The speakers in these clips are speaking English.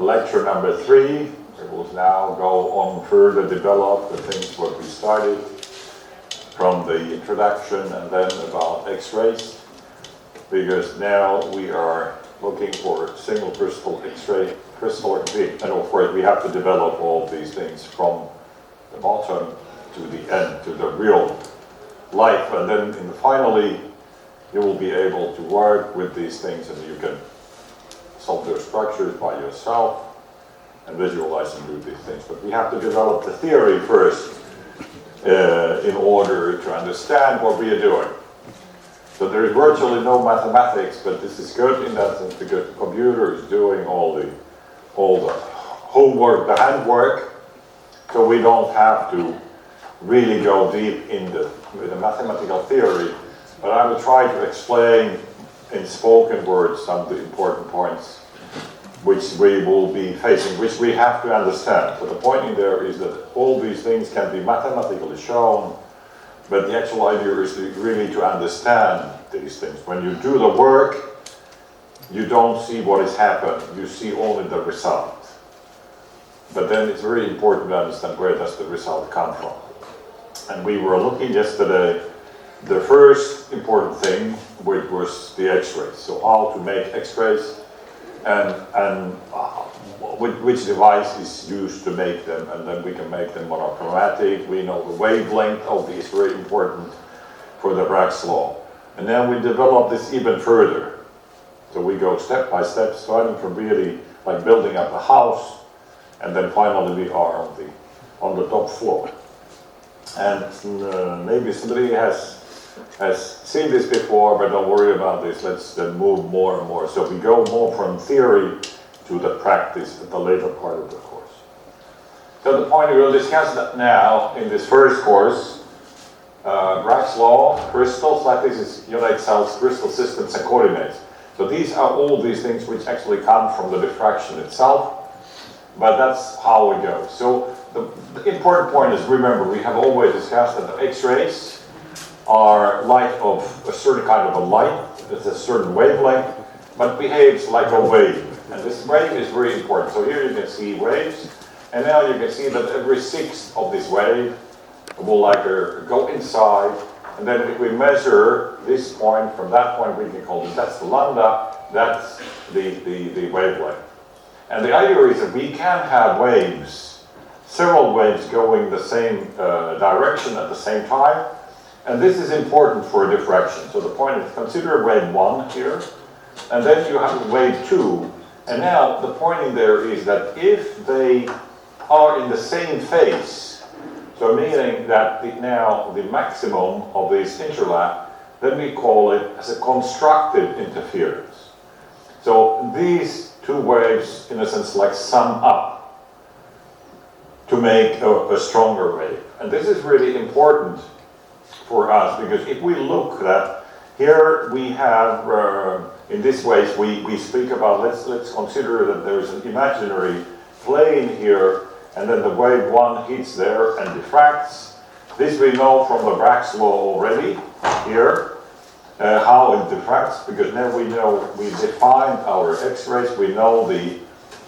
lecture number 3. We will now go on further develop the things what we started from the introduction and then about X-rays, because now we are looking for single crystal X-ray crystallography, and of course we have to develop all these things from the bottom to the end, to the real life, and then finally you will be able to work with these things and you can solve their structures by yourself and visualize and do these things. But we have to develop the theory first in order to understand what we are doing. So there is virtually no mathematics, but this is good in that sense because the computer is doing all the homework, the handwork, so we don't have to really go deep in the mathematical theory. But I will try to explain in spoken words some of the important points which we will be facing, which we have to understand. So the point in there is that all these things can be mathematically shown, but the actual idea is really to understand these things. When you do the work, you don't see what has happened, you see only the result. But then it's very important to understand where does the result come from. And we were looking yesterday, the first important thing, which was the X-rays. So how to make X-rays and which device is used to make them, and then we can make them monochromatic. We know the wavelength of these, very important for the Bragg's law. And then we develop this even further. So we go step by step, starting from really like building up a house, and then finally we are on the top floor. And maybe somebody has seen this before, but don't worry about this. Let's then move more and more. So we go more from theory to the practice at the later part of the course. So the point we will discuss that now in this first course, Bragg's law, crystals, lattices, unite cells, crystal systems, and coordinates. So these are all these things which actually come from the diffraction itself, but that's how we go. So the important point is, remember, we have always discussed that the X-rays are light of a certain kind of a light, it's a certain wavelength, but behaves like a wave. And this wave is very important. So here you can see waves, and now you can see that every sixth of this wave will go inside, and then if we measure this point from that point, we can call it, that's the lambda, that's the wavelength. And the idea is that we can have waves, several waves going the same direction at the same time, and this is important for diffraction. So the point is, consider wave 1 here, and then you have wave 2, and now the point in there is that if they are in the same phase, so meaning that now the maximum of this interlap, then we call it as a constructive interference. So these two waves, in a sense, like sum up to make a stronger wave. And this is really important for us, because if we look at here we have in this way we speak about, let's consider that there is an imaginary plane here, and then the wave 1 hits there and diffracts. This we know from the Bragg's law already here, how it diffracts, because now we know, we defined our X-rays, we know the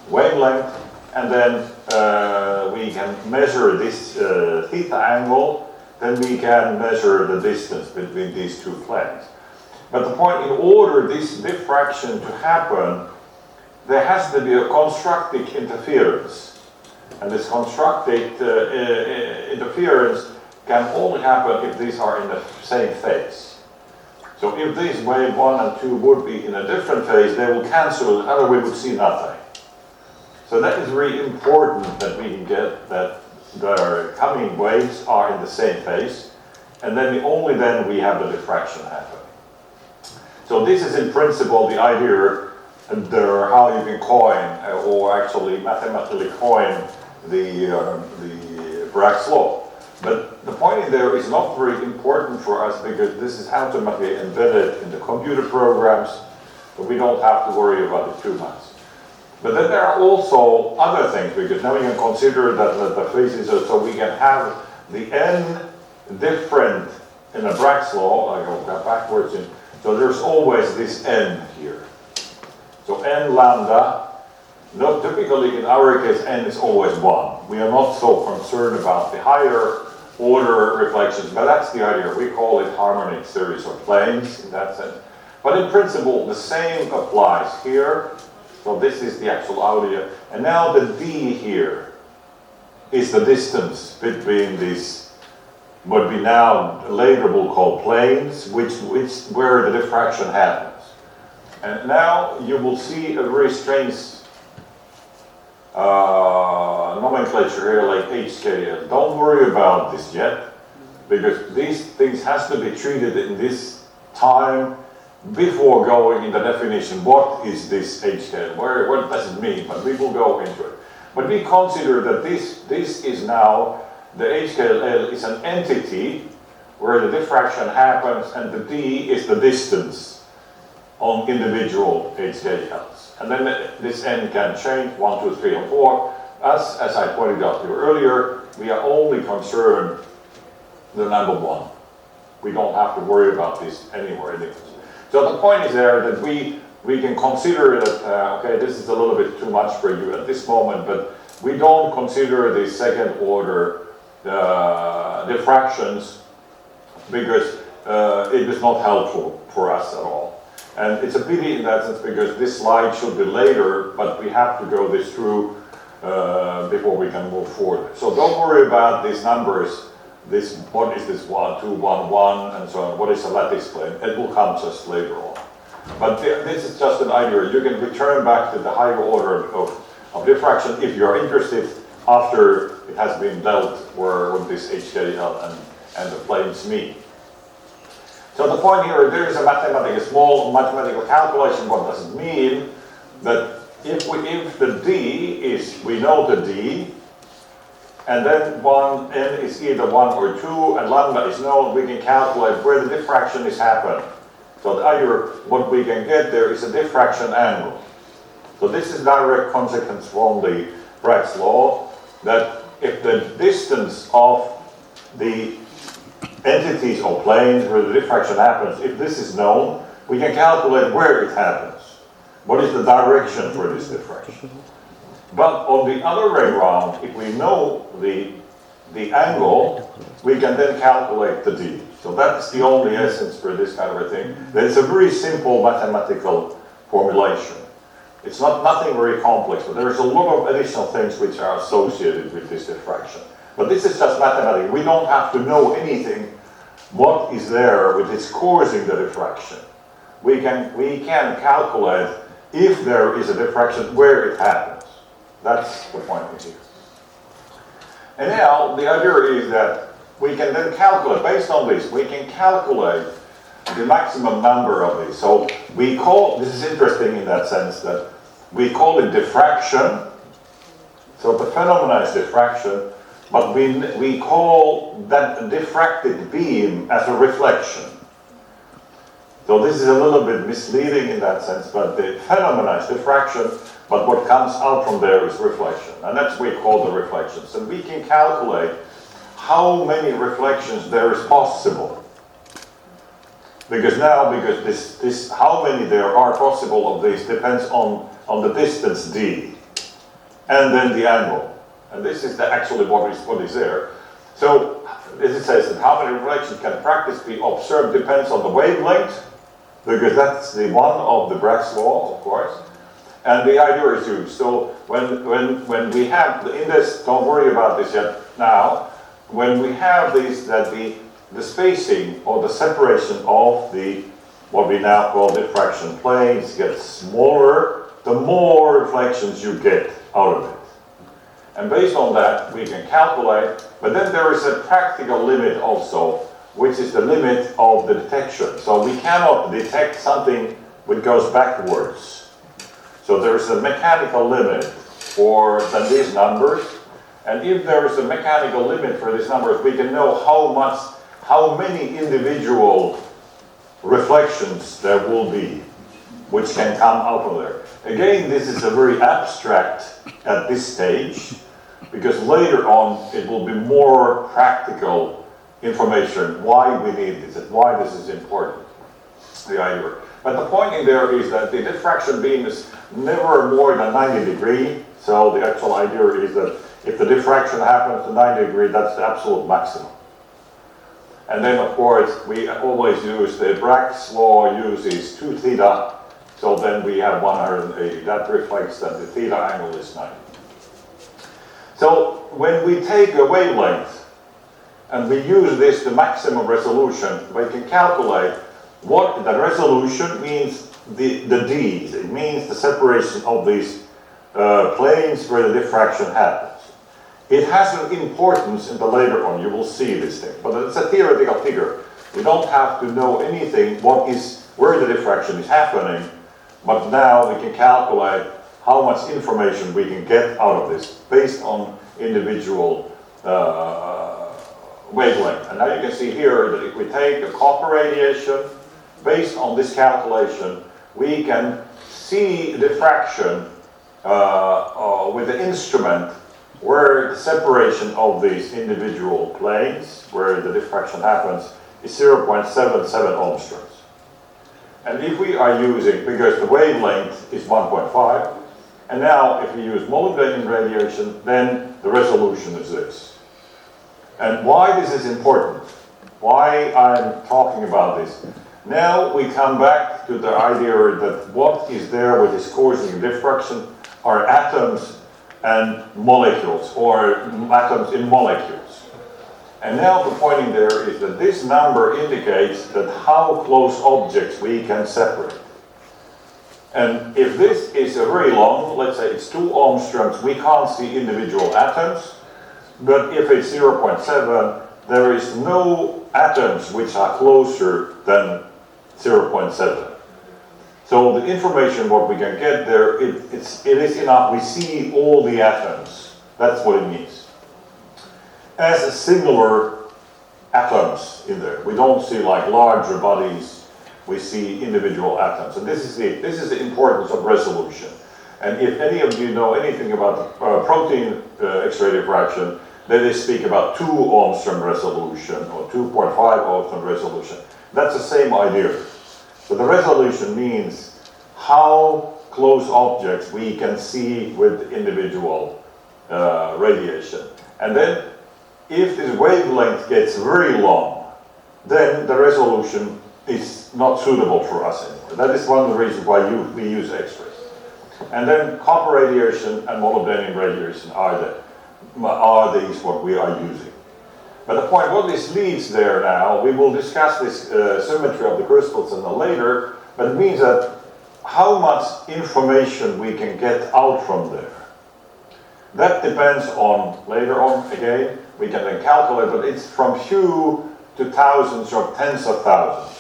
wavelength, and then we can measure this theta angle, then we can measure the distance between these two planes. But the point, in order this diffraction to happen, there has to be a constructive interference. And this constructive interference can only happen if these are in the same phase. So if these wave 1 and 2 would be in a different phase, they will cancel, otherwise we would see nothing. So that is really important that we can get that the coming waves are in the same phase, and then only then we have the diffraction happen. So this is in principle the idea and how you can coin, or actually mathematically coin the Bragg's law. But the point in there is not very important for us, because this is automatically embedded in the computer programs, so we don't have to worry about it too much. But then there are also other things, because now we can consider that the phases, so we can have the n different in the Bragg's law. I go backwards, so there's always this n here. So n lambda Not typically in our case, n is always 1. We are not so concerned about the higher order reflections, but that's the idea. We call it harmonic series of planes in that sense. But in principle, the same applies here. So this is the actual audio. And now the d here is the distance between these, what we now later will call planes, where the diffraction happens. And now you will see a very strange nomenclature here like HKL. Don't worry about this yet, because these things has to be treated in this time before going in the definition. What is this HKL? What does it mean? But we will go into it. But we consider that this is now, the HKL is an entity where the diffraction happens, and the d is the distance on individual HKLs. And then this n can change, 1, 2, 3, and 4. As I pointed out to you earlier, we are only concerned the number 1. We don't have to worry about this anymore. So the point is there that we can consider that, okay, this is a little bit too much for you at this moment, but we don't consider the second order diffractions because it is not helpful for us at all. And it's a pity in that sense because this slide should be later, but we have to go this through before we can move forward. So don't worry about these numbers. What is this 1, 2, 1, 1, and so on. What is a lattice plane? It will come just later on. But this is just an idea. You can return back to the higher order of diffraction if you're interested after it has been dealt with this HKL and the planes meet. So the point here, there is a small mathematical calculation. What does it mean? That if the d is, we know the d, and then n is either 1 or 2, and lambda is known, we can calculate where the diffraction is happening. So what we can get there is a diffraction angle. So this is direct consequence from the Bragg's law, that if the distance of the entities or planes where the diffraction happens, if this is known, we can calculate where it happens. What is the direction for this diffraction? But on the other way around, if we know the angle, we can then calculate the d. So that's the only essence for this kind of a thing. It's a very simple mathematical formulation. It's nothing very complex, but there's a lot of additional things which are associated with this diffraction. But this is just mathematics. We don't have to know anything what is there which is causing the diffraction. We can calculate if there is a diffraction where it happens. That's the point here. And now the idea is that we can then calculate, based on this, we can calculate the maximum number of these. So we call, this is interesting in that sense that we call it diffraction. So the phenomenon is diffraction, but we call that diffracted beam as a reflection. So this is a little bit misleading in that sense, but the phenomenon is diffraction, but what comes out from there is reflection. And that's what we call the reflection. So we can calculate how many reflections there is possible. Because this how many there are possible of these depends on the distance d, and then the angle. And this is actually what is there. So it says that how many reflections can practice be observed depends on the wavelength, because that's the one of the Bragg's law, of course. And the idea is used. So when we have in this, don't worry about this yet now. When we have these, that the spacing or the separation of the what we now call diffraction planes gets smaller, the more reflections you get out of it. And based on that, we can calculate, but then there is a practical limit also, which is the limit of the detection. So we cannot detect something which goes backwards. So there is a mechanical limit for these numbers. And if there is a mechanical limit for these numbers, we can know how many individual reflections there will be, which can come out of there. Again, this is a very abstract at this stage, because later on it will be more practical information why we need this and why this is important. The idea. But the point in there is that the diffraction beam is never more than 90 degrees. So the actual idea is that if the diffraction happens to 90 degrees, that's the absolute maximum. And then of course we always use the Bragg's law uses 2 theta. So then we have 180. That reflects that the theta angle is 90. So when we take a wavelength and we use this to maximum resolution, we can calculate what the resolution means, the D's. It means the separation of these planes where the diffraction happens. It has an importance in the later on, you will see this thing, but it's a theoretical figure. We don't have to know anything where the diffraction is happening, but now we can calculate how much information we can get out of this based on individual wavelength. And now you can see here that if we take the copper radiation, based on this calculation, we can see diffraction with the instrument where the separation of these individual planes, where the diffraction happens, is 0.77 angstroms. And if we are using, because the wavelength is 1.5, and now if we use molybdenum radiation, then the resolution is this. And why this is important, why I'm talking about this. Now we come back to the idea that what is there with this causing diffraction are atoms and molecules, or atoms in molecules. And now the point in there is that this number indicates that how close objects we can separate. And if this is a very long, let's say it's 2 angstroms, we can't see individual atoms. But if it's 0.7, there is no atoms which are closer than 0.7. So the information what we can get there, it is enough. We see all the atoms. That's what it means. As singular atoms in there. We don't see like larger bodies. We see individual atoms. And this is the importance of resolution. And if any of you know anything about protein X-ray diffraction, then they speak about 2 angstrom resolution or 2.5 angstrom resolution. That's the same idea. So the resolution means how close objects we can see with individual radiation. And then if this wavelength gets very long, then the resolution is not suitable for us anymore. That is one of the reasons why we use X-rays. And then copper radiation and molybdenum radiation are these what we are using. But the point, what this leads there now, we will discuss this symmetry of the crystals in the later, but it means that how much information we can get out from there. That depends on, later on again, we can then calculate, but it's from few to thousands or tens of thousands.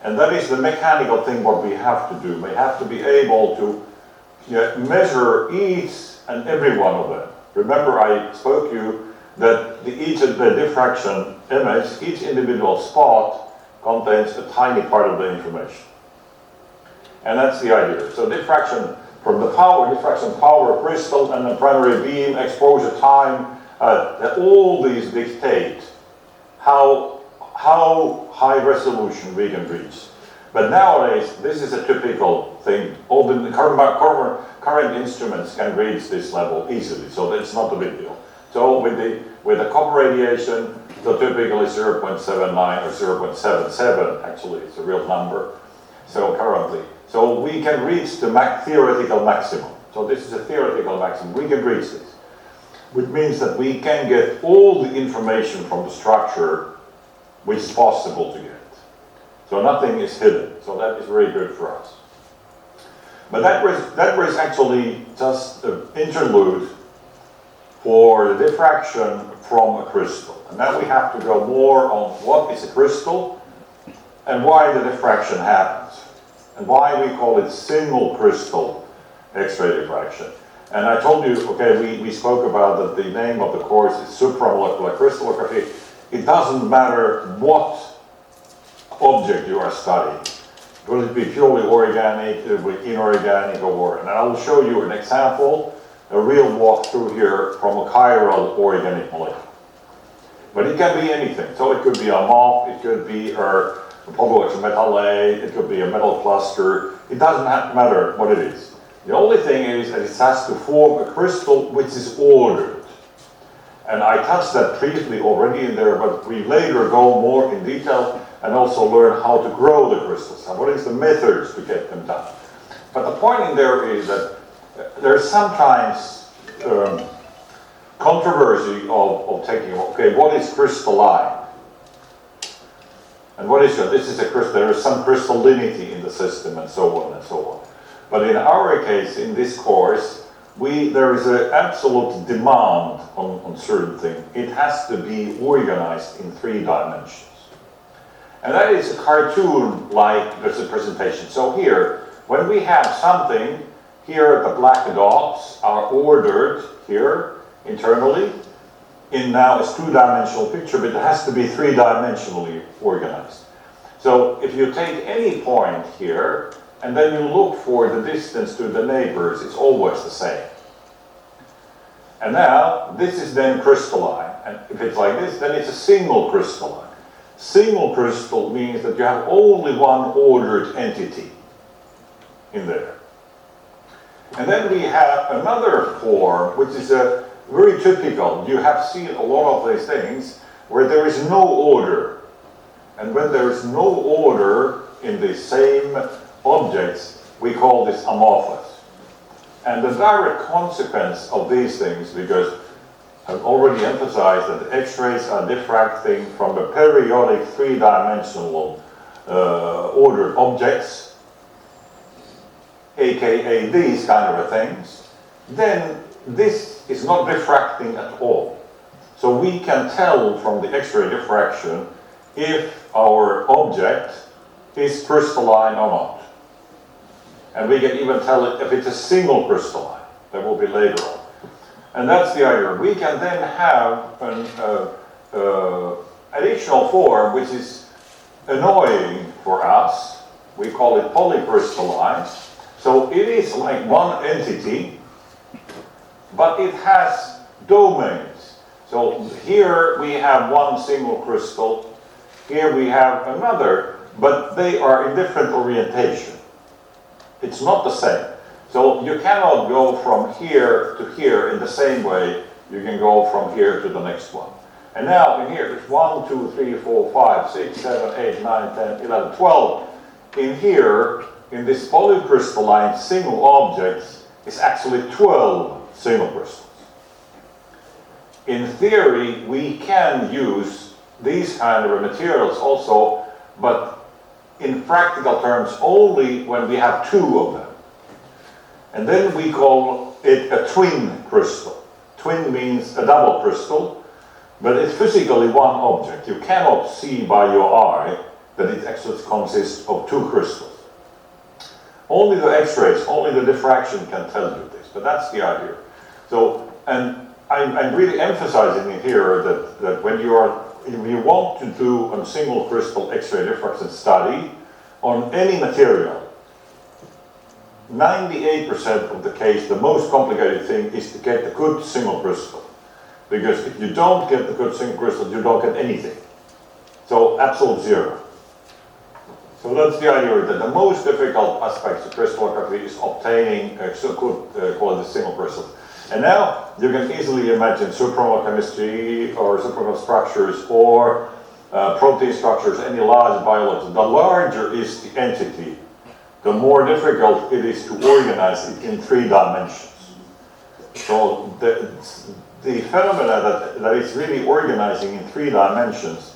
And that is the mechanical thing what we have to do. We have to be able to measure each and every one of them. Remember I spoke to you that each of the diffraction image, each individual spot contains a tiny part of the information. And that's the idea. So diffraction from the diffraction power crystal and the primary beam, exposure time, all these dictate how high resolution we can reach. But nowadays, this is a typical thing. All the current instruments can reach this level easily, so that's not a big deal. So with the copper radiation, so typically 0.79 or 0.77, actually it's a real number, so currently. So we can reach the theoretical maximum. So this is a theoretical maximum, we can reach this. Which means that we can get all the information from the structure which is possible to get. So nothing is hidden, so that is very good for us. But that was actually just an interlude for the diffraction from a crystal. And now we have to go more on what is a crystal and why the diffraction happens. And why we call it single crystal X-ray diffraction. And I told you, okay, we spoke about that the name of the course is supramolecular crystallography. It doesn't matter what object you are studying. Will it be purely organic, inorganic, or, and I will show you an example, a real walkthrough here from a chiral organic molecule. But it can be anything. So it could be a mop, it could be probably it's a metal A, it could be a metal cluster. It doesn't matter what it is. The only thing is that it has to form a crystal which is ordered. And I touched that briefly already in there, but we later go more in detail and also learn how to grow the crystals and what is the methods to get them done. But the point in there is that there's sometimes controversy of taking, okay, what is crystalline? And what is it? This is a crystal, there is some crystallinity in the system and so on and so on. But in our case, in this course, there is an absolute demand on certain things. It has to be organized in 3 dimensions. And that is a cartoon-like, there's a presentation. So here, when we have something, here the black dots are ordered here internally in now a 2-dimensional picture, but it has to be 3-dimensionally organized. So if you take any point here, and then you look for the distance to the neighbors, it's always the same. And now, this is then crystalline. And if it's like this, then it's a single crystalline. Single crystal means that you have only one ordered entity in there. And then we have another form, which is a very typical. You have seen a lot of these things where there is no order. And when there is no order in the same objects, we call this amorphous. And the direct consequence of these things, because I've already emphasized that the X-rays are diffracting from the periodic 3-dimensional ordered objects, aka these kind of things, then this is not diffracting at all. So we can tell from the X-ray diffraction if our object is crystalline or not. And we can even tell it if it's a single crystalline. That will be later on. And that's the idea. We can then have an additional form which is annoying for us. We call it polycrystalline. So it is like one entity, but it has domains. So here we have one single crystal. Here we have another, but they are in different orientation. It's not the same. So you cannot go from here to here in the same way you can go from here to the next one. And now in here there's 1, 2, 3, 4, 5, 6, 7, 8, 9, 10, 11, 12. In here, in this polycrystalline single objects, is actually 12 single crystals. In theory, we can use these kind of materials also, but in practical terms only when we have 2 of them. And then we call it a twin crystal. Twin means a double crystal, but it's physically one object. You cannot see by your eye that it actually consists of 2 crystals. Only the X-rays, only the diffraction can tell you this, but that's the idea. So, and I'm really emphasizing here that when if you want to do a single crystal X-ray diffraction study on any material, 98% of the case, the most complicated thing is to get the good single crystal. Because if you don't get the good single crystal, you don't get anything. So absolute 0. So that's the idea that the most difficult aspects of crystallography is obtaining a good quality single crystal. And now you can easily imagine supramal chemistry or supramal structures or protein structures, any large biology. The larger is the entity, the more difficult it is to organize it in 3 dimensions. So the phenomena that is really organizing in 3 dimensions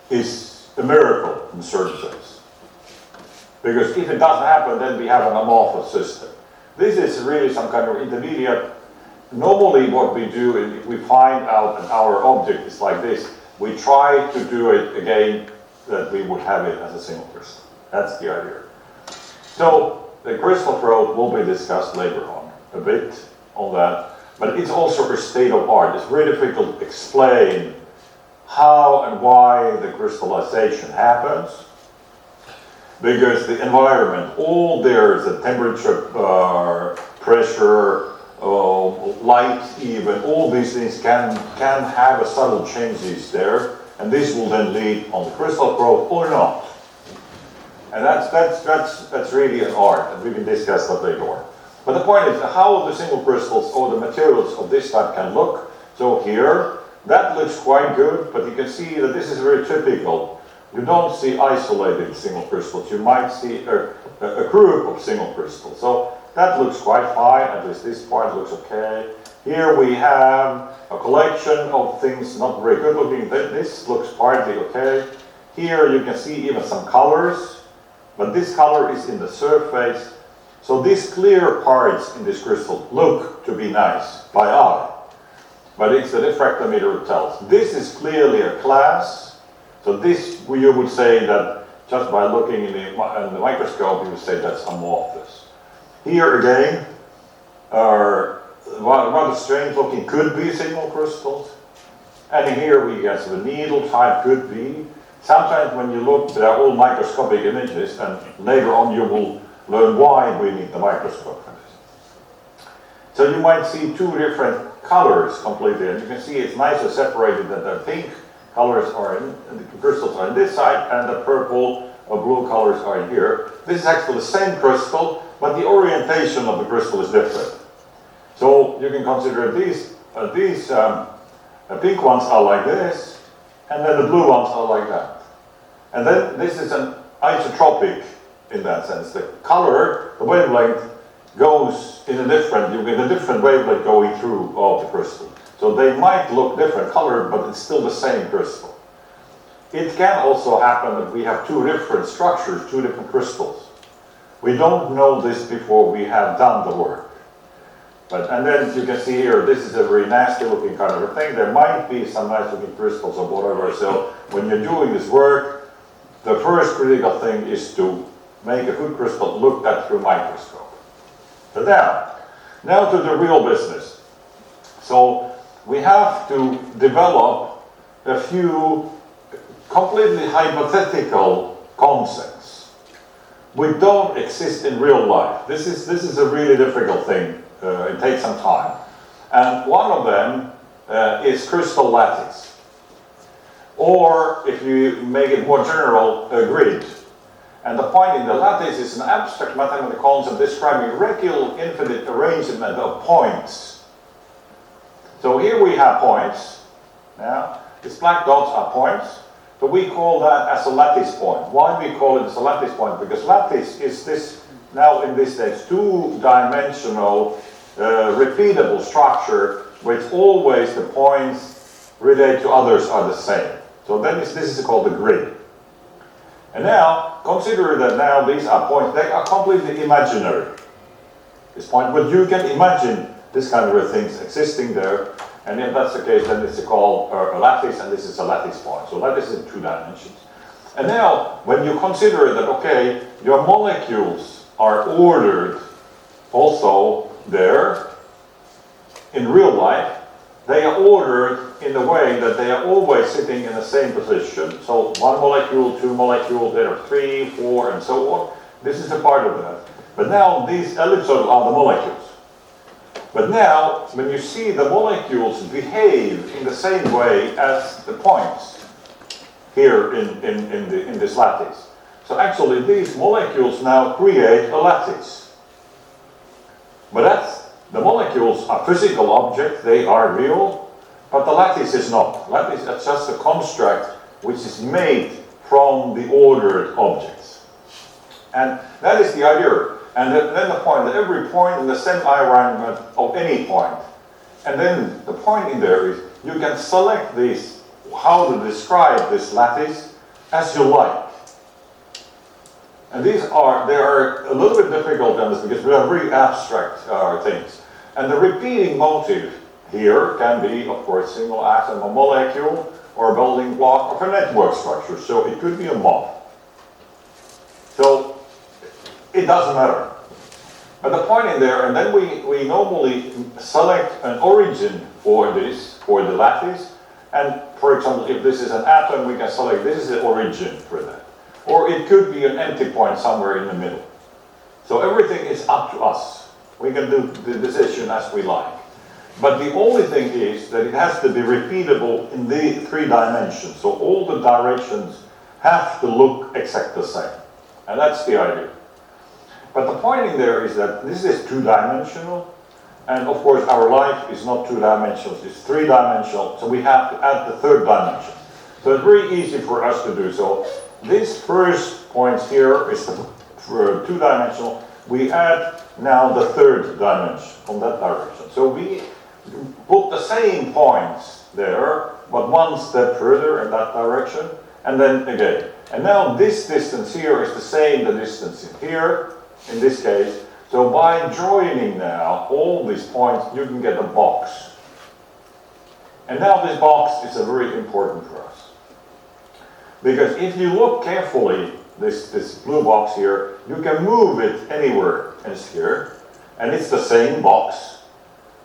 is a miracle in certain things. Because if it doesn't happen, then we have an amorphous system. This is really some kind of intermediate. Normally what we do is if we find out that our object is like this, we try to do it again that we would have it as a single crystal. That's the idea. So the crystal growth will be discussed later on, a bit on that. But it's also a state of art. It's very difficult to explain how and why the crystallization happens. Because the environment, all there is a temperature, pressure, light even, all these things can have a subtle changes there, and this will then lead on the crystal growth or not. And that's really an art, and we can discuss that later on. But the point is how the single crystals or the materials of this type can look. So here, that looks quite good, but you can see that this is very typical. You don't see isolated single crystals. You might see a group of single crystals. So that looks quite fine, at least this part looks okay. Here we have a collection of things not very good looking. This looks partly okay. Here you can see even some colors, but this color is in the surface. So these clear parts in this crystal look to be nice by eye, but it's the diffractometer that tells. This is clearly a class. So this, you would say that just by looking in the microscope, you would say that's amorphous. Here again are rather strange looking, could be single crystals. And here we get the needle type, could be. Sometimes when you look, there are all microscopic images, and later on you will learn why we need the microscope for this. So you might see two different colors completely, and you can see it's nicely separated that the pink colors are in, and the crystals are in this side, and the purple or blue colors are in here. This is actually the same crystal, but the orientation of the crystal is different. So you can consider these pink ones are like this, and then the blue ones are like that. And then this is an isotropic in that sense. The color, the wavelength goes in a different, you get a different wavelength going through all the crystal. So they might look different color, but it's still the same crystal. It can also happen that we have two different structures, two different crystals. We don't know this before we have done the work. And then you can see here, this is a very nasty looking kind of a thing. There might be some nice looking crystals or whatever. So when you're doing this work, the first critical thing is to make a good crystal looked at through microscope. So now to the real business. So we have to develop a few completely hypothetical concepts which don't exist in real life. This is a really difficult thing. It takes some time. And one of them is crystal lattice. Or, if you make it more general, a grid. And the point in the lattice is an abstract mathematical concept describing regular infinite arrangement of points. So here we have points. Yeah? These black dots are points. So we call that as a lattice point. Why we call it as a lattice point? Because lattice is this, now in this stage, two-dimensional repeatable structure which always the points related to others are the same. So then this is called the grid. And now, consider that now these are points, they are completely imaginary. This point, but you can imagine this kind of things existing there, and if that's the case, then it's called a lattice, and this is a lattice point. So lattice is in two dimensions. And now, when you consider that, okay, your molecules are ordered also there, in real life, they are ordered in the way that they are always sitting in the same position. So one molecule, two molecules, there are 3, 4, and so on. This is a part of that. But now these ellipsoidal are the molecules. But now, when you see the molecules behave in the same way as the points here in this lattice. So actually these molecules now create a lattice. But the molecules are physical objects, they are real, but the lattice is not. Lattice is just a construct which is made from the ordered objects. And that is the idea. And then the point, that every point in the same environment of any point. And then the point in there is, you can select this, how to describe this lattice as you like. And they are a little bit difficult to understand because they are very abstract things. And the repeating motif here can be, of course, single atom, a molecule, or a building block, of a network structure. So it could be a mob. So it doesn't matter. But the point in there, and then we normally select an origin for this, for the lattice. And for example, if this is an atom, we can select this is the origin for that. Or it could be an empty point somewhere in the middle. So everything is up to us. We can do the decision as we like. But the only thing is that it has to be repeatable in the 3 dimensions. So all the directions have to look exactly the same. And that's the idea. But the point in there is that this is two-dimensional, and of course our life is not two-dimensional, it's three-dimensional, so we have to add the third dimension. So it's very easy for us to do. So this first point here is for two-dimensional. We add now the third dimension from that direction. So we put the same points there, but one step further in that direction, and then again. And now this distance here is the same the distance in here, in this case. So by joining now all these points, you can get a box. And now this box is very important for us. Because if you look carefully, this blue box here, you can move it anywhere as here, and it's the same box.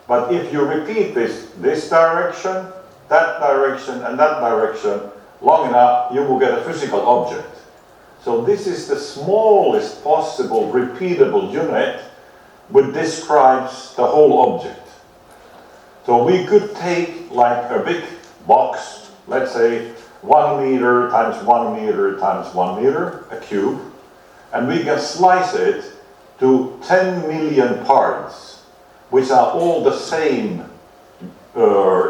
But if you repeat this direction, that direction, and that direction long enough, you will get a physical object. So this is the smallest possible repeatable unit which describes the whole object. So we could take like a big box, let's say 1 meter times 1 meter times 1 meter, a cube, and we can slice it to 10 million parts, which are all the same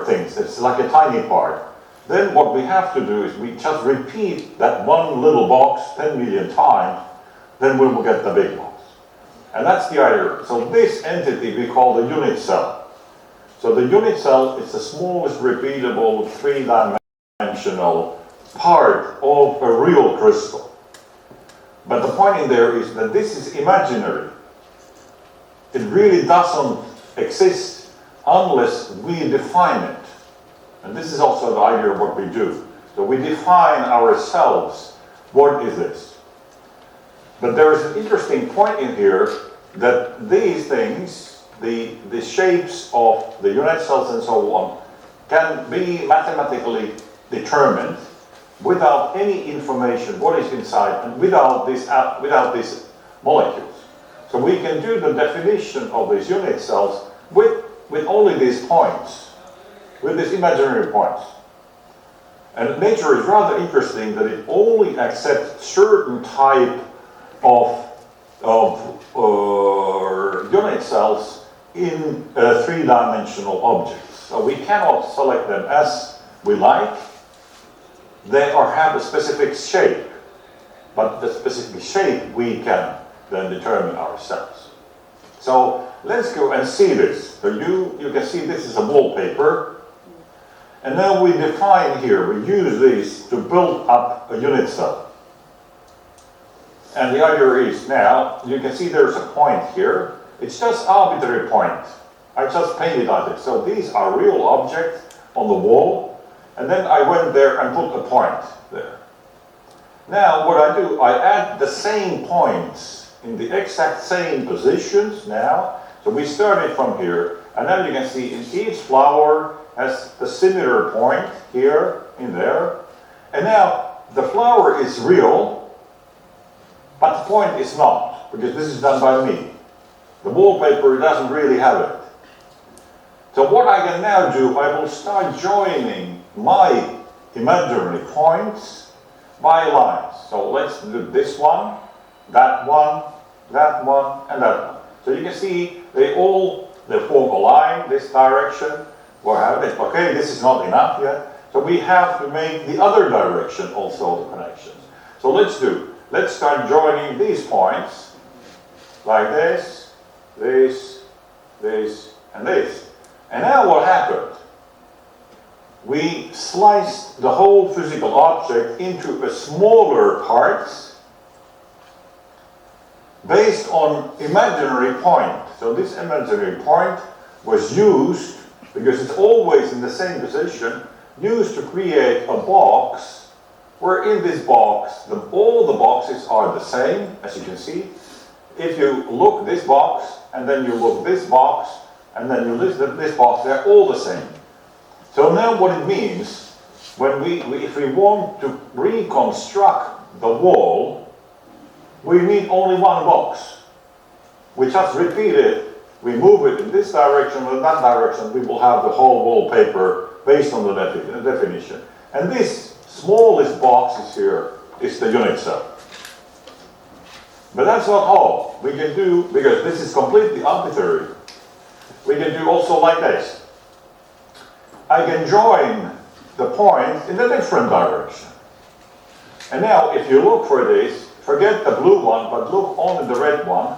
things. It's like a tiny part. Then what we have to do is we just repeat that one little box 10 million times, then we will get the big box. And that's the idea. So this entity we call the unit cell. So the unit cell is the smallest repeatable three-dimensional part of a real crystal. But the point in there is that this is imaginary. It really doesn't exist unless we define it. And this is also the idea of what we do. So we define ourselves, what is this? But there is an interesting point in here that these things, the shapes of the unit cells and so on, can be mathematically determined without any information what is inside and without these molecules. So we can do the definition of these unit cells with only these points, with these imaginary points. And nature is rather interesting that it only accepts certain type of unit cells in three-dimensional objects. So we cannot select them as we like. They have a specific shape, but the specific shape we can then determine ourselves. So let's go and see this. So you can see this is a wallpaper. And now we define here, we use these to build up a unit cell. And the idea is now, you can see there's a point here. It's just arbitrary point. I just painted on it. So these are real objects on the wall. And then I went there and put a point there. Now what I do, I add the same points in the exact same positions now. So we started from here. And now you can see in each flower has the similar point here, in there. And now the flower is real, but the point is not, because this is done by me. The wallpaper doesn't really have it. So what I can now do, I will start joining my imaginary points by lines. So let's do this one, that one, that one, and that one. So you can see they form a line, this direction. Okay, this is not enough yet. So we have to make the other direction also the connections. So let's start joining these points like this, this, and this. And now what happened? We sliced the whole physical object into a smaller parts based on imaginary point. So this imaginary point was used, because it's always in the same position, used to create a box, where in this box, all the boxes are the same, as you can see. If you look this box, and then you look this box, and then you look this box, they're all the same. So now what it means, if we want to reconstruct the wall, we need only one box. We just repeat it. We move it in this direction or that direction, we will have the whole wallpaper based on the definition. And this smallest box is here is the unit cell. But that's not all. We can do, because this is completely arbitrary, we can do also like this. I can join the points in a different direction. And now, if you look for this, forget the blue one, but look only the red one,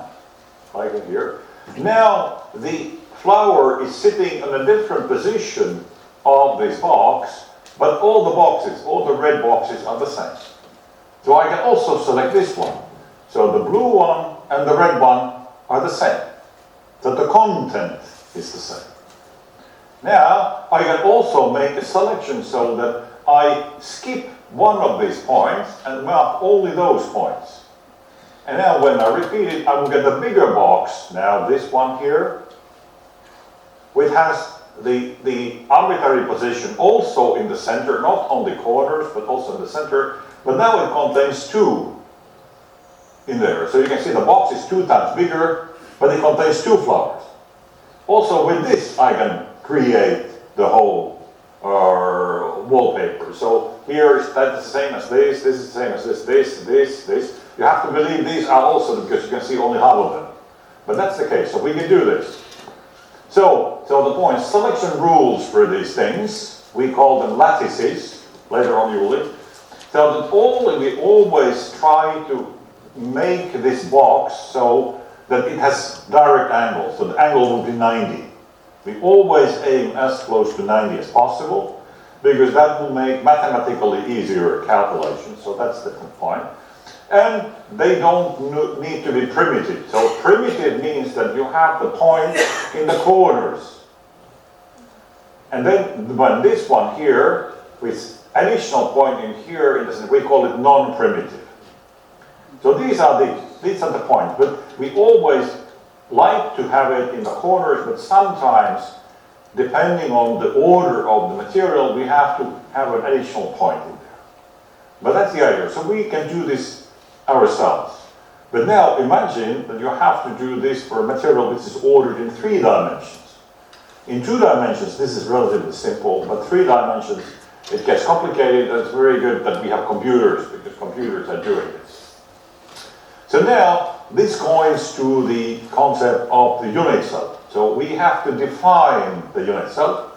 like here. Now, the flower is sitting in a different position of this box, but all the boxes, all the red boxes are the same. So I can also select this one. So the blue one and the red one are the same. So the content is the same. Now, I can also make a selection so that I skip one of these points and mark only those points. And now when I repeat it, I will get a bigger box. Now this one here, which has the arbitrary position also in the center, not on the corners, but also in the center. But now it contains 2 in there. So you can see the box is 2 times bigger, but it contains 2 flowers. Also with this, I can create the whole wallpaper. So here is that's the same as this is the same as this. You have to believe these are also, because you can see only half of them. But that's the case, so we can do this. So the point, selection rules for these things, we call them lattices, later on you will learn. So that we always try to make this box so that it has direct angles, so the angle will be 90. We always aim as close to 90 as possible, because that will make mathematically easier calculations, so that's the point. And they don't need to be primitive. So primitive means that you have the point in the corners. And then when this one here, with additional point in here, we call it non-primitive. So these are the points, but we always like to have it in the corners, but sometimes, depending on the order of the material, we have to have an additional point in there. But that's the idea. So we can do this ourselves. But now imagine that you have to do this for a material which is ordered in 3 dimensions. In 2 dimensions, this is relatively simple, but 3 dimensions, it gets complicated, and it's very good that we have computers, because computers are doing this. So now, this goes to the concept of the unit cell. So we have to define the unit cell.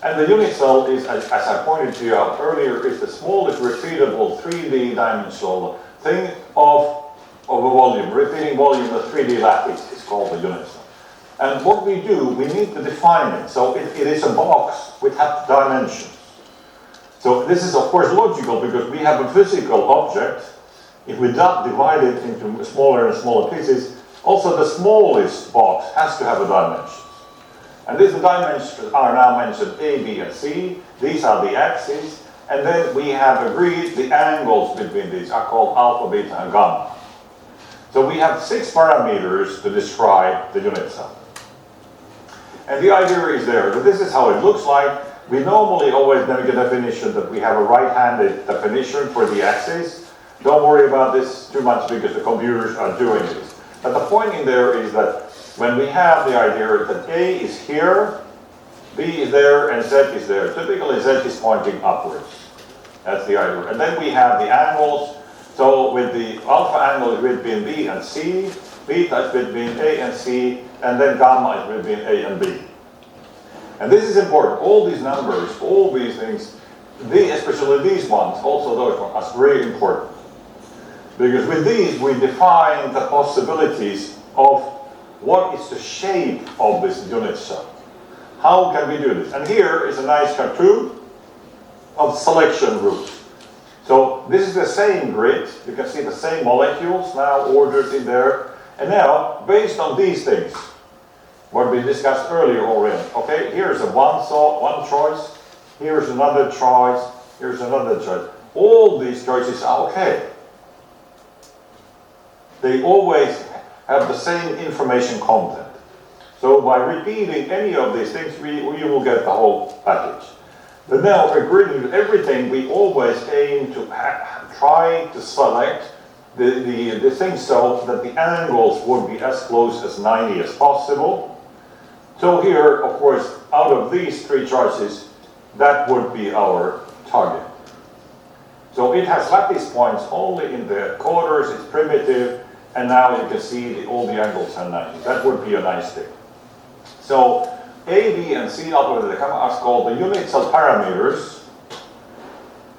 And the unit cell is, as I pointed to you out earlier, is the smallest repeatable 3D dimensional thing of a volume. Repeating volume of 3D lattice is called the unit cell. And what we do, we need to define it. So it is a box with dimensions. So this is of course logical, because we have a physical object. If we divide it into smaller and smaller pieces, also the smallest box has to have a dimension. And these dimensions are now mentioned A, B, and C. These are the axes. And then we have agreed the angles between these are called alpha, beta, and gamma. So we have 6 parameters to describe the unit cell. And the idea is there. So this is how it looks like. We normally always make a definition that we have a right-handed definition for the axis. Don't worry about this too much, because the computers are doing this. But the point in there is that when we have the idea that A is here, B is there, and Z is there. Typically Z is pointing upwards. That's the idea. And then we have the angles. So with the alpha angle is between B and C, beta is between A and C, and then gamma is between A and B. And this is important. All these numbers, all these things, especially these ones, also those ones, are very important. Because with these, we define the possibilities of what is the shape of this unit cell. How can we do this? And here is a nice cartoon of selection rules. So this is the same grid. You can see the same molecules now ordered in there. And now, based on these things, what we discussed earlier already, okay, here's one choice, here's another choice, here's another choice. All these choices are okay. They always have the same information content. So by repeating any of these things, we will get the whole package. But now, agreeing with everything, we always aim to try to select the things so that the angles would be as close as 90 as possible. So here, of course, out of these 3 choices, that would be our target. So it has lattice points only in the corners, it's primitive, and now you can see all the angles are 90. That would be a nice thing. So A, B, and C alpha are called the unit cell parameters,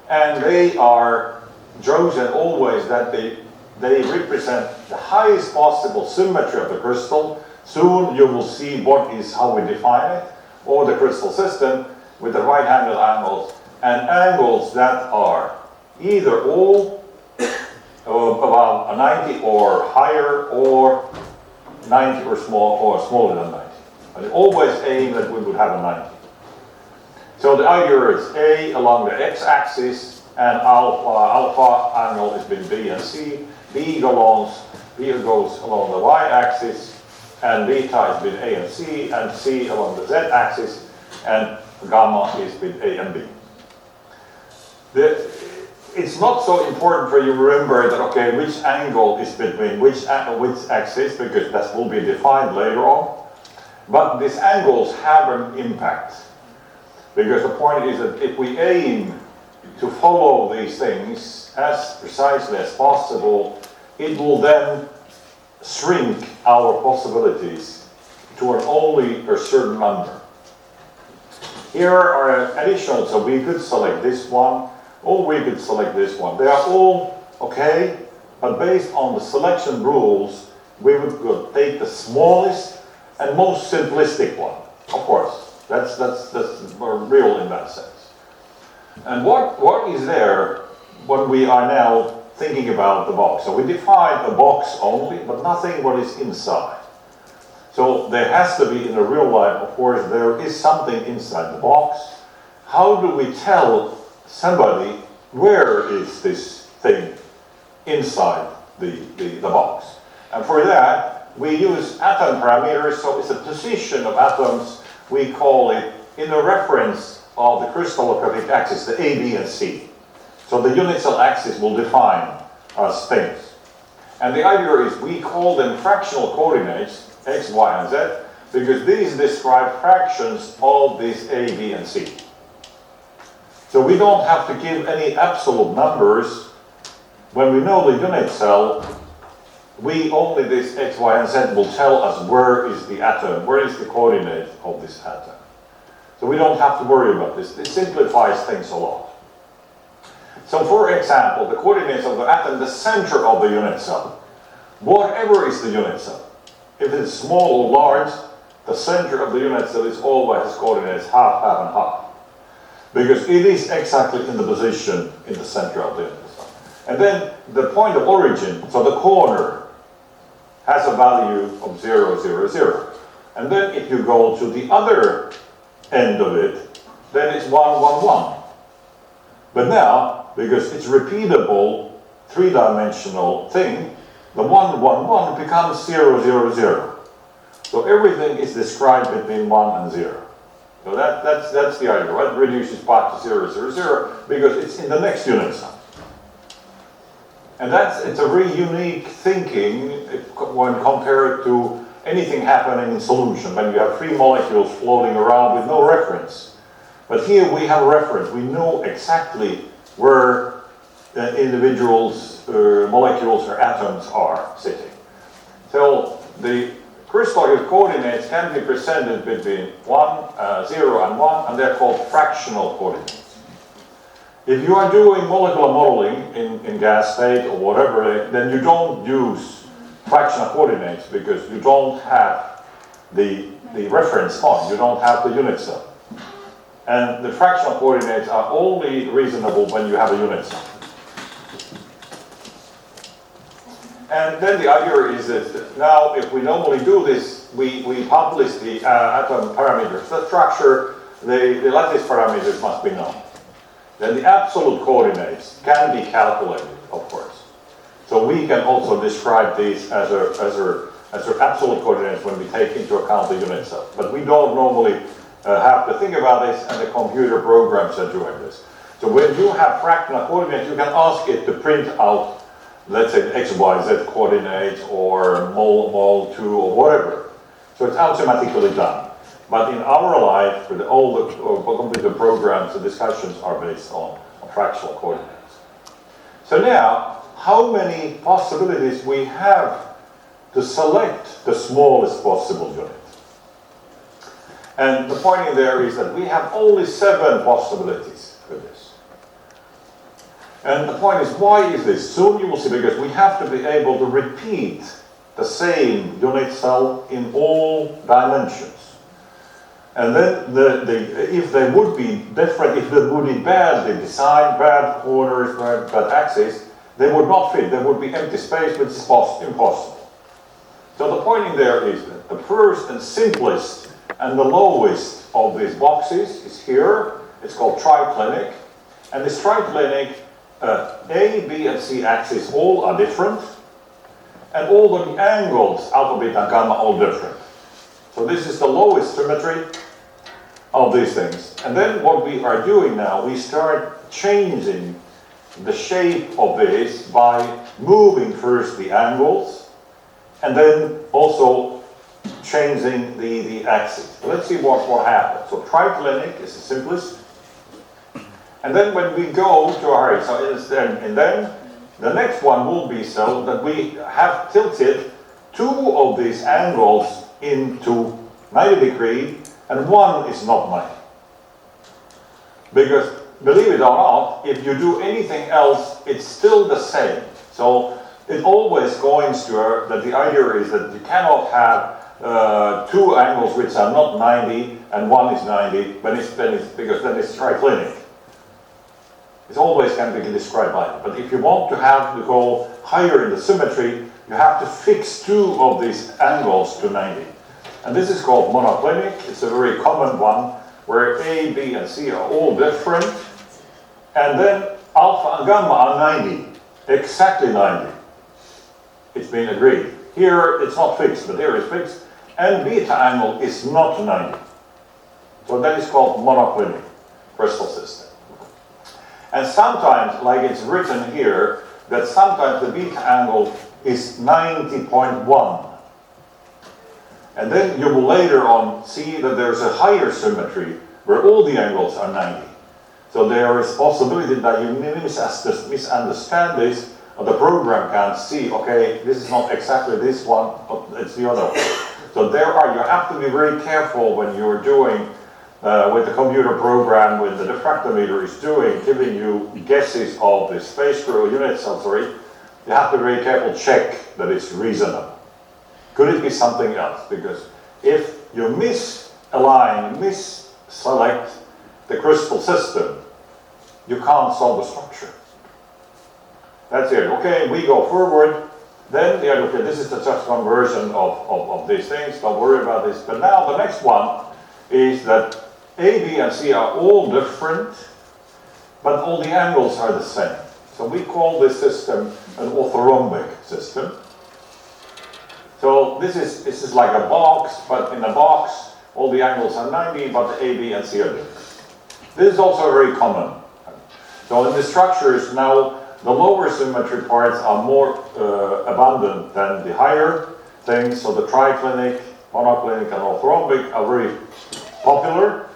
and they are chosen always that they represent the highest possible symmetry of the crystal. Soon you will see how we define it, or the crystal system with the right-handed angles, and angles that are either all about a 90 or higher, or 90 or smaller than 90. But always aim that we would have a 90. So the idea is A along the x-axis, and alpha angle is between B and C. B goes along the y-axis, and beta is between A and C along the z-axis, and gamma is between A and B. It's not so important for you to remember that, okay, which angle is between which axis, because that will be defined later on. But these angles have an impact, because the point is that if we aim to follow these things as precisely as possible, it will then shrink our possibilities to only a certain number. Here are additional, so we could select this one, or we could select this one. They are all okay, but based on the selection rules, we would take the smallest and most simplistic one. Of course, that's real in that sense. And what is there when we are now thinking about the box? So we define a box only, but nothing what is inside. So there has to be, in the real life, of course, there is something inside the box. How do we tell somebody where is this thing inside the box? And for that, we use atom parameters, so it's a position of atoms. We call it, in the reference of the crystallographic axis, the A, B, and C. So the unit cell axis will define us things. And the idea is we call them fractional coordinates, x, y, and z, because these describe fractions of these A, B, and C. So we don't have to give any absolute numbers. When we know the unit cell, only this x, y, and z will tell us where is the atom, where is the coordinate of this atom. So we don't have to worry about this. It simplifies things a lot. So for example, the coordinates of the atom, the center of the unit cell, whatever is the unit cell, if it's small or large, the center of the unit cell is always coordinates half, half, and half. Because it is exactly in the position in the center of the unit cell. And then the point of origin, so the corner, has a value of 0, 0, 0. And then if you go to the other end of it, then it's 1, 1, 1. But now, because it's repeatable, three-dimensional thing, the 1, 1, 1 becomes 0, 0, 0. So everything is described between 1 and 0. So that's the idea, right? It reduces back to 0, 0, 0, because it's in the next unit cell. And it's a very unique thinking when compared to anything happening in solution, when you have three molecules floating around with no reference. But here we have a reference. We know exactly where individuals, molecules or atoms are sitting. So the crystallographic coordinates can be presented between 1, 0 and 1, and they're called fractional coordinates. If you are doing molecular modeling in gas state or whatever, then you don't use fractional coordinates because you don't have the reference point, you don't have the unit cell. And the fractional coordinates are only reasonable when you have a unit cell. And then the idea is that now, if we normally do this, we publish the atom parameters, the structure, the lattice parameters must be known. Then the absolute coordinates can be calculated, of course. So we can also describe these as absolute coordinates when we take into account the unit cell. But we don't normally have to think about this, and the computer programs are doing this. So when you have fractional coordinates, you can ask it to print out, let's say, x, y, z coordinates, or mol 2, or whatever. So it's automatically done. But in our life, with all the computer programs, the discussions are based on fractional coordinates. So now, how many possibilities we have to select the smallest possible unit. And the point in there is that we have only 7 possibilities for this. And the point is, why is this? Soon you will see, because we have to be able to repeat the same unit cell in all dimensions. And then if they would be different, if they would be badly designed, bad corners, bad axes, they would not fit. There would be empty space, which is impossible. So the point in there is that the first and simplest and the lowest of these boxes is here. It's called triclinic. And this triclinic, A, B, and C axes all are different. And all the angles, alpha, beta, and gamma, all different. So this is the lowest symmetry of these things. And then what we are doing now, we start changing the shape of this by moving first the angles and then also changing the axis. Let's see what happens. So triclinic is the simplest. And then when we go to our, and then the next one will be so that we have tilted 2 of these angles into 90 degree and 1 is not 90. Because believe it or not, if you do anything else, it's still the same. So it always goes to that the idea is that you cannot have 2 angles which are not 90 and 1 is 90, because then it's triclinic. It always can be described like that. But if you want to go higher in the symmetry, you have to fix 2 of these angles to 90. And this is called monoclinic. It's a very common one where A, B, and C are all different. And then alpha and gamma are 90, exactly 90. It's been agreed. Here it's not fixed, but here it's fixed. And beta angle is not 90. So that is called monoclinic crystal system. And sometimes, like it's written here, that sometimes the beta angle is 90.1. And then you will later on see that there's a higher symmetry where all the angles are 90. So there is possibility that you misunderstand this, or the program can't see, okay, this is not exactly this one, but it's the other one. So you have to be very careful when you're doing with the computer program, when the diffractometer is giving you guesses of the space screw unit cell, you have to be very careful, check that it's reasonable. Could it be something else? Because if you misalign, misselect the crystal system, you can't solve the structure. That's it. Okay, we go forward. Then, okay, this is just one version of these things. Don't worry about this. But now the next one is that A, B, and C are all different, but all the angles are the same. So we call this system an orthorhombic system. So this is like a box, but in a box, all the angles are 90, but the A, B, and C are different. This is also very common. So in the structures now, the lower symmetry parts are more abundant than the higher things. So the triclinic, monoclinic, and orthorhombic are very popular.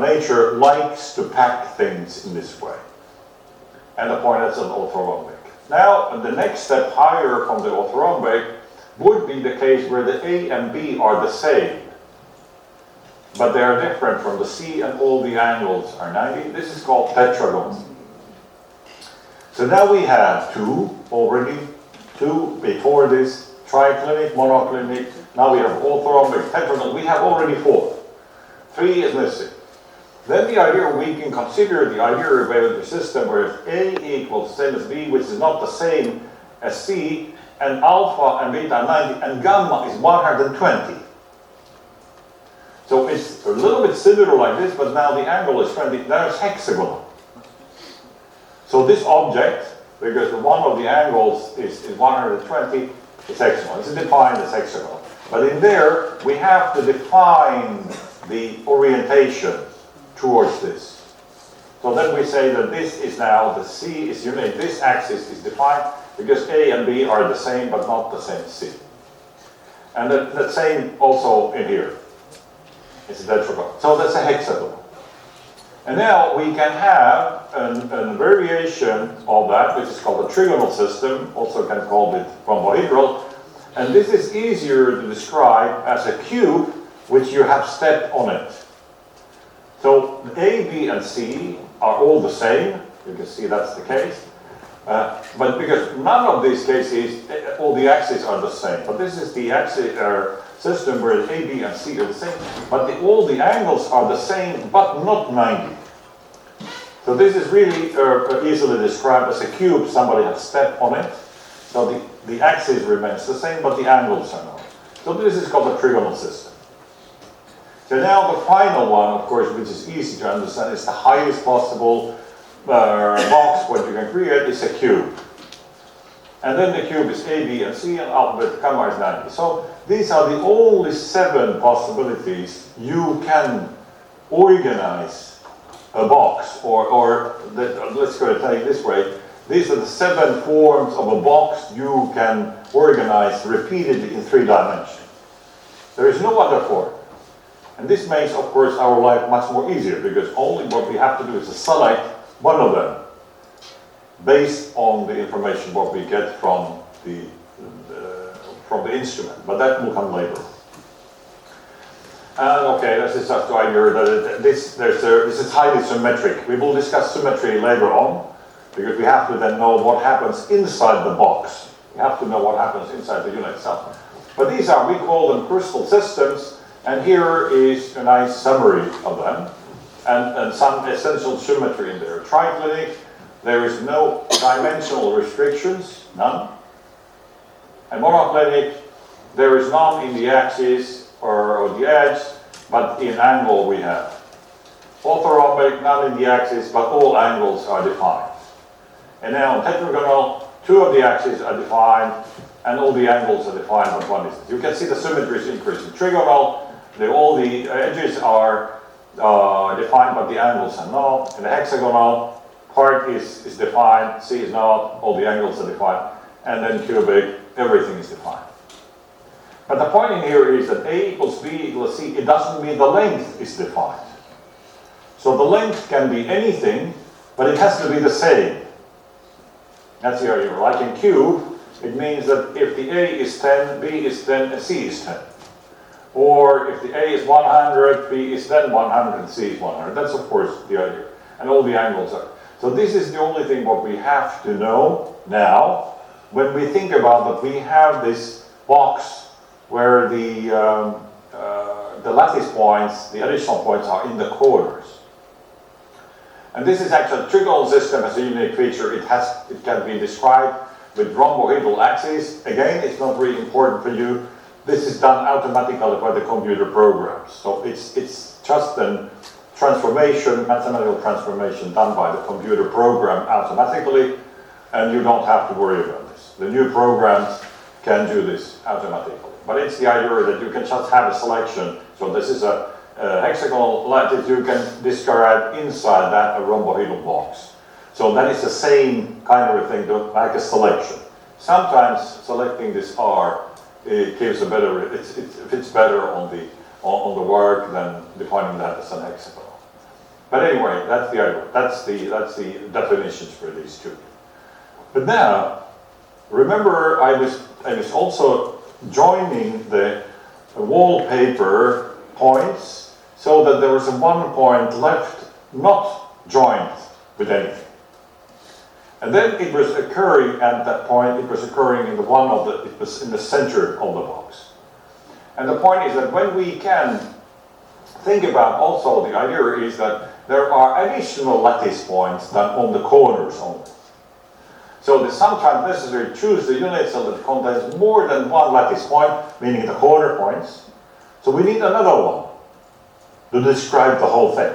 Nature likes to pack things in this way. And the point is an orthorhombic. Now, the next step higher from the orthorhombic would be the case where the A and B are the same, but they are different from the C and all the angles are 90. This is called tetragon. So now we have 2 already, 2 before this, triclinic, monoclinic. Now we have orthorhombic, tetragon. We have already 4. 3 is missing. Then the idea, we can consider the idea of a system where if A equals the same as B, which is not the same as C, and alpha and beta are 90, and gamma is 120. So it's a little bit similar like this, but now the angle is 20. Now it's hexagonal. So this object, because one of the angles is 120, is hexagonal. It's defined as hexagonal. But in there, we have to define the orientation towards this. So then we say that this is now, the C is unit, this axis is defined because A and B are the same but not the same C. And the same also in here. It's a tetragon. So that's a hexagon. And now we can have a variation representation of that, which is called a trigonal system, also can call it rhombohedral. And this is easier to describe as a cube which you have step on it. So A, B, and C are all the same. You can see that's the case. But because none of these cases, all the axes are the same. But this is the axis system where A, B, and C are the same. But all the angles are the same, but not 90. So this is really easily described as a cube. Somebody has stepped on it. So the axis remains the same, but the angles are not. So this is called a trigonal system. So now the final one, of course, which is easy to understand, is the highest possible box what you can create is a cube. And then the cube is A, B, and C, and alphabet gamma is 90. So these are the only 7 possibilities you can organize a box, let's go take it this way. These are the 7 forms of a box you can organize repeatedly in 3 dimensions. There is no other form. And this makes, of course, our life much more easier, because only what we have to do is to select one of them based on the information what we get from the instrument. But that will come later. And okay, this is just the idea that this is highly symmetric. We will discuss symmetry later on, because we have to then know what happens inside the box. We have to know what happens inside the unit itself. But these are, we call them crystal systems. And here is a nice summary of them, and some essential symmetry in there. Triclinic, there is no dimensional restrictions, none. And monoclinic, there is none in the axis or the edge, but in angle we have. Orthorhombic, none in the axis, but all angles are defined. And now tetragonal, 2 of the axes are defined, and all the angles are defined, but 1 isn't. You can see the symmetry is increasing. Trigonal, all the edges are defined, but the angles are not. And the hexagonal part is defined, C is not, all the angles are defined. And then cubic, everything is defined. But the point in here is that A equals B equals C, it doesn't mean the length is defined. So the length can be anything, but it has to be the same. That's the idea. Like in cube, it means that if the A is 10, B is 10, and C is 10. Or if the A is 100, B is then 100, and C is 100. That's of course the idea. And all the angles are. So this is the only thing what we have to know now when we think about that we have this box where the lattice points, the additional points are in the corners. And this is actually a trigonal system as a unique feature. It can be described with rhombohedral axes. Again, it's not really important for you. This is done automatically by the computer programs. So it's just a transformation, mathematical transformation done by the computer program automatically, and you don't have to worry about this. The new programs can do this automatically. But it's the idea that you can just have a selection. So this is a hexagonal lattice you can describe inside that a rhombohedral box. So that is the same kind of a thing, like a selection. Sometimes selecting this R, it gives a better, it fits better on the work than defining that as an hexagon. But anyway, that's the idea. That's the definitions for these two. But now, remember I was also joining the wallpaper points so that there was a 1 point left not joined with anything. And then it was occurring at that point, it was occurring in it was in the center of the box. And the point is that when we can think about also the idea is that there are additional lattice points than on the corners only. So it's sometimes necessary to choose the unit cell that contains more than 1 lattice point, meaning the corner points. So we need another one to describe the whole thing.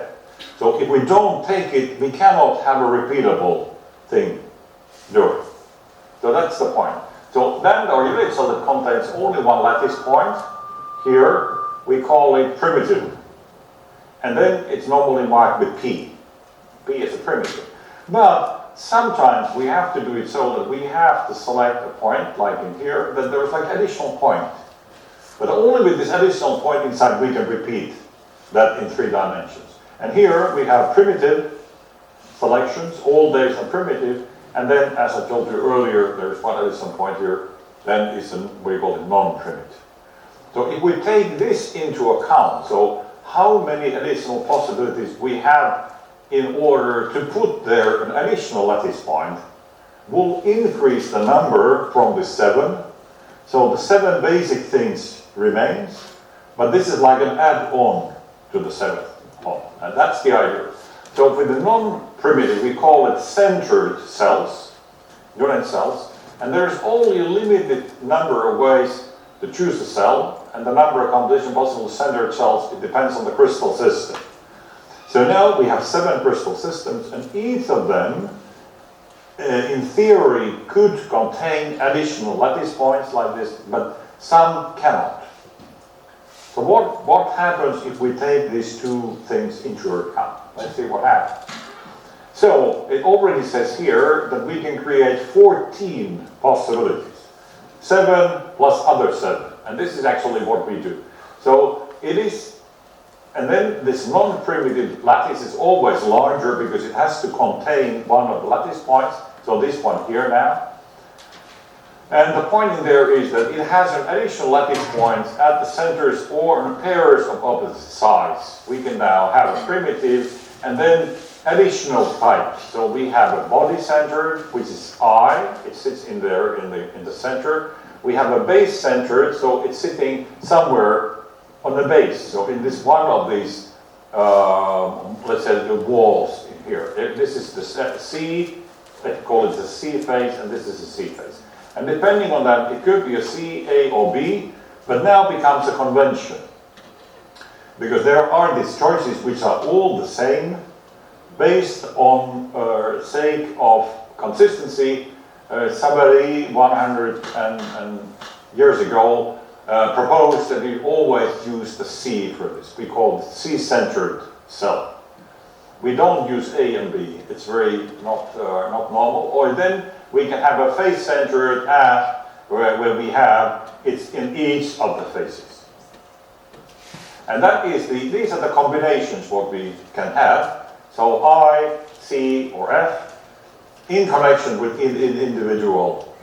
So if we don't take it, we cannot have a repeatable thing do it. So that's the point. So then our unit cell that contains only 1 lattice point, here we call it primitive. And then it's normally marked with P. P is a primitive. But sometimes we have to do it so that we have to select a point, like in here, that there's like additional point. But only with this additional point inside we can repeat that in 3 dimensions. And here we have primitive, selections, all days are primitive, and then, as I told you earlier, there is one additional point here, then is we call it non-primitive. So if we take this into account, so how many additional possibilities we have in order to put there an additional lattice point, will increase the number from the 7. So the 7 basic things remains, but this is like an add-on to the 7th one, and that's the idea. So for the non-primitive, we call it centered cells, unit cells, and there's only a limited number of ways to choose a cell, and the number of combination possible centered cells, it depends on the crystal system. So now we have 7 crystal systems, and each of them, in theory, could contain additional lattice points like this, but some cannot. So what happens if we take these two things into account? Let's see what happens. So it already says here that we can create 14 possibilities. 7 plus other 7. And this is actually what we do. So it is, and then this non-primitive lattice is always larger because it has to contain one of the lattice points. So this one here now. And the point in there is that it has an additional lattice points at the centers or in pairs of opposite sides. We can now have a primitive and then additional types. So we have a body centered, which is I. It sits in there in the center. We have a base centered, so it's sitting somewhere on the base. So in this one of these, let's say the walls in here. This is the C. Let's call it the C face, and this is the C face. And depending on that, it could be a C, A, or B, but now becomes a convention. Because there are these choices which are all the same, based on sake of consistency. Somebody 100 years ago proposed that we always use the C for this. We call it C-centered cell. We don't use A and B. It's very not normal. Or then we can have a face-centered where we have it's in each of the faces. And that is these are the combinations what we can have. So I, C, or F in connection with individual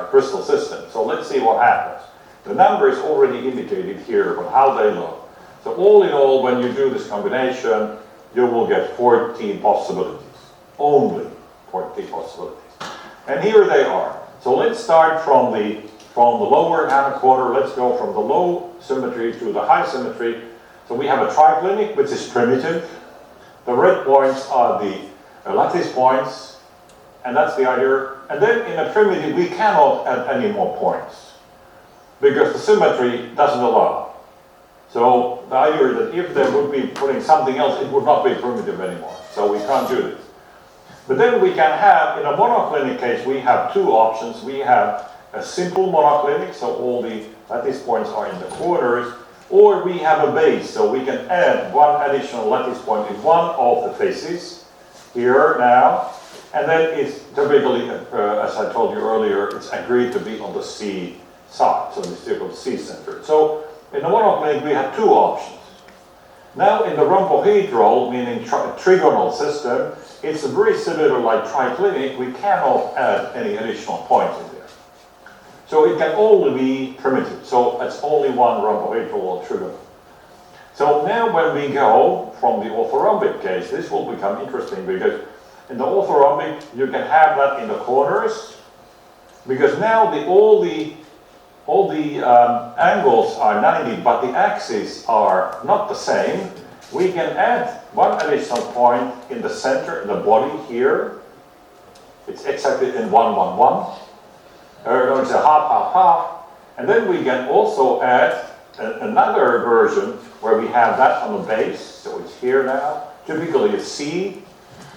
crystal systems. So let's see what happens. The number is already indicated here, but how they look. So all in all, when you do this combination, you will get 14 possibilities. Only 14 possibilities. And here they are. So let's start from the lower hand quarter. Let's go from the low symmetry to the high symmetry. So we have a triclinic, which is primitive. The red points are the lattice points, and that's the idea. And then in a primitive, we cannot add any more points because the symmetry doesn't allow. So the idea is that if they would be putting something else, it would not be primitive anymore. So we can't do this. But then we can have, in a monoclinic case, we have two options. We have a simple monoclinic, so all the lattice points are in the corners, or we have a base, so we can add one additional lattice point in one of the faces, here now, and then it's typically, as I told you earlier, it's agreed to be on the C side, so it's still C-centered. So in the monoclinic, we have two options. Now in the rhombohedral, meaning trigonal system, it's very similar like triclinic. We cannot add any additional points in there. So it can only be primitive. So it's only one rhombohedral or trigonal. So now when we go from the orthorhombic case, this will become interesting because in the orthorhombic, you can have that in the corners because now all the angles are 90, but the axes are not the same. We can add one additional point in the center, in the body here. It's exactly in 1, 1, 1. It's a half, half, half. And then we can also add another version where we have that on the base. So it's here now, typically a C.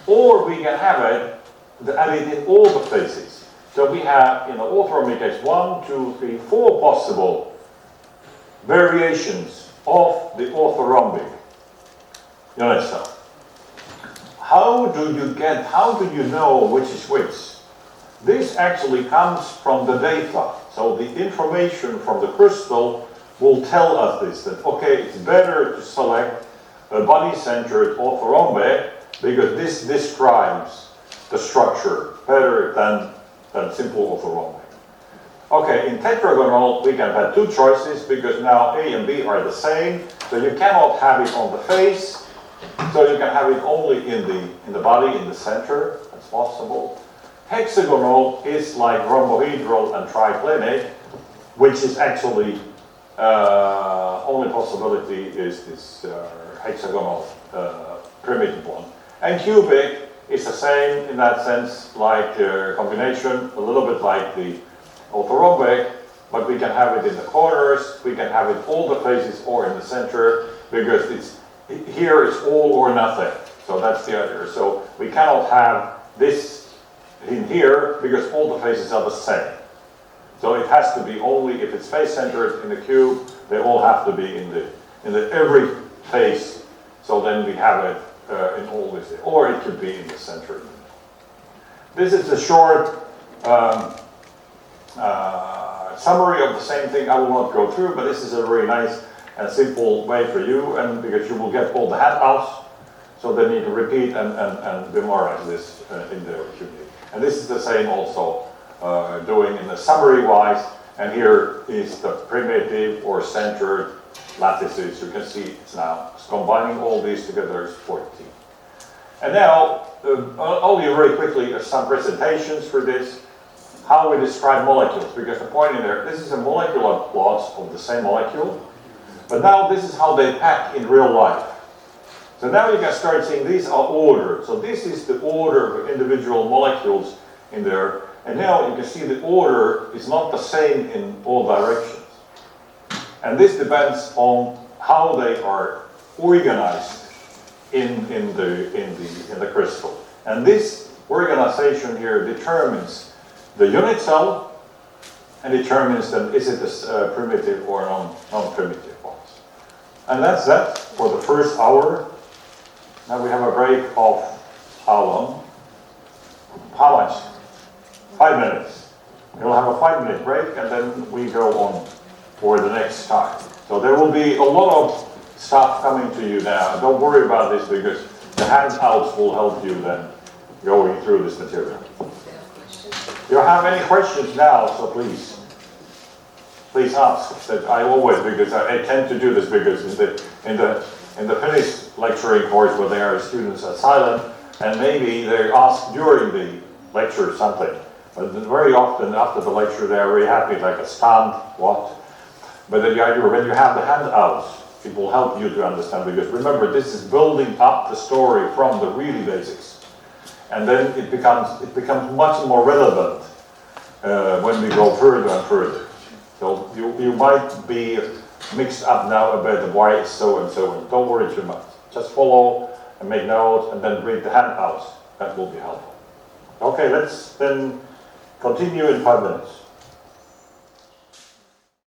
Or we can have it added in all the faces. So we have, in the orthorhombic case, 1, 2, 3, 4 possible variations of the orthorhombic unit cell. How do you know which is which? This actually comes from the data. So the information from the crystal will tell us this, that okay, it's better to select a body-centered orthorhombic because this describes the structure better than simple orthorhombic. Okay, in tetragonal we can have two choices because now A and B are the same, so you cannot have it on the face, so you can have it only in the body, in the center. That's possible. Hexagonal is like rhombohedral and triclinic, which is actually only possibility is this hexagonal primitive one. And cubic is the same in that sense, like combination, a little bit like the orthorhombic, but we can have it in the corners, we can have it all the faces or in the center, because here it's all or nothing. So that's the idea. So we cannot have this in here because all the faces are the same. So it has to be only if it's face centered in the cube, they all have to be in the every face. So then we have it in all this, or it could be in the center. This is a short summary of the same thing. I will not go through, but this is a very nice and simple way for you, and because you will get all the handouts, so they need to repeat and memorize this in their community. And this is the same also doing in the summary wise, and here is the primitive or centered lattices. You can see it's now combining all these together is 14. And now only very quickly some presentations for this, how we describe molecules, because the point in there, this is a molecular plots of the same molecule, but now this is how they pack in real life. So now you can start seeing these are ordered. So this is the order of individual molecules in there. And now you can see the order is not the same in all directions. And this depends on how they are organized in the crystal. And this organization here determines the unit cell and determines then is it a primitive or non-primitive ones. And that's that for the first hour. Now we have a break of how long? How much? 5 minutes. We'll have a 5-minute break and then we go on for the next time. So there will be a lot of stuff coming to you now. Don't worry about this because the handouts will help you then going through this material. You have any questions now, so please ask. That I always, because I tend to do this because in the Finnish lecturing course where there are students are silent and maybe they ask during the lecture something. But very often after the lecture they are very happy, like a stand, what? But the idea when you have the handouts, it will help you to understand because remember this is building up the story from the really basics. And then it becomes much more relevant when we go further and further. So you might be mixed up now about why it's so and so, and don't worry too much. Just follow and make notes and then read the handouts. That will be helpful. Okay, let's then continue in 5 minutes.